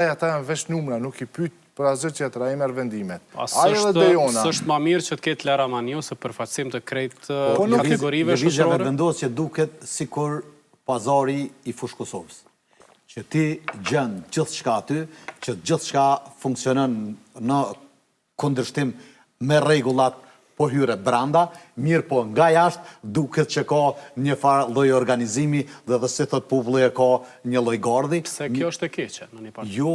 Ata janë vesh numra, nuk i pyet për asgjë tjetër, ai merr vendimet. S'është më mirë që të ketë Lera Maniu se përfaqësim të krejt kategorive shoqërore. Lëvizja vendosje duket sikur pazari i fushë Kosovës. Që ti gjen gjithçka aty, që gjithçka funksionon në kundërshtim me rregullat, po hyre branda, mirë po nga jashtë duket që ka një farë lloj organizimi dhe si thot populli ka një lloj gardi. Pse kjo është e keqe në një parti? Jo,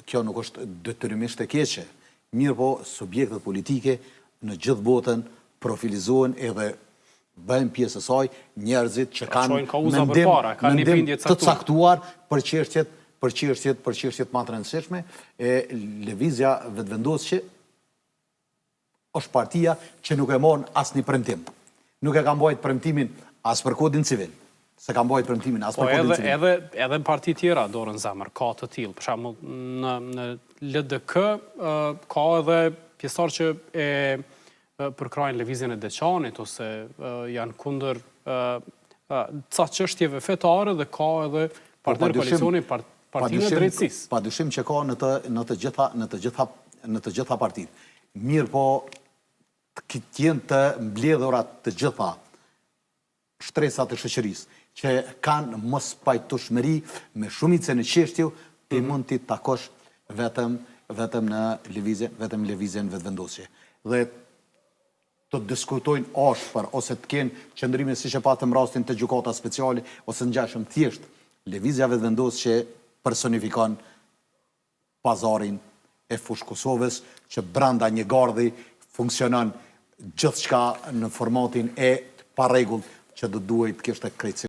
kjo nuk është detyrimisht e keqe. Mirë po subjektet politike në gjithë botën profilizohen edhe bëjnë pjesë e saj njerëzit që kanë mendim të caktuar për çështjet më të rëndësishme. Lëvizja vetëvendosje është partia që nuk e morën asnjë premtim. Nuk e ka mbajtur premtimin as për kodin civil. Se ka mbajtur premtimin as për kodin civil. Edhe në parti tjera dorën zemër, ka të tillë. Për shembull, në LDK ka edhe pjesëtar që e përkrajnë lëvizjen e Deçanit ose janë kundër ca çështjeve fetare dhe ka edhe partner koalicioni Partinë e Drejtësisë. Padyshim që ka në të gjitha partitë. Mirë po të jenë të mbledhurat të gjitha shtresat e shoqërisë që kanë mos pajtueshmëri me shumicën e çështjeve, ti mund t'i takosh vetëm në lëvizjen vetëvendosje. Dhe të diskutojnë ashpër ose të kenë qëndrime siç e patëm rastin të gjykata speciale ose ngjashëm thjesht. Lëvizja vetëvendosje personifikon pazarin e fushë Kosovës, që brenda një gardi funksionon gjithçka në formatin e parregullt që do duhet kishte krejtësi.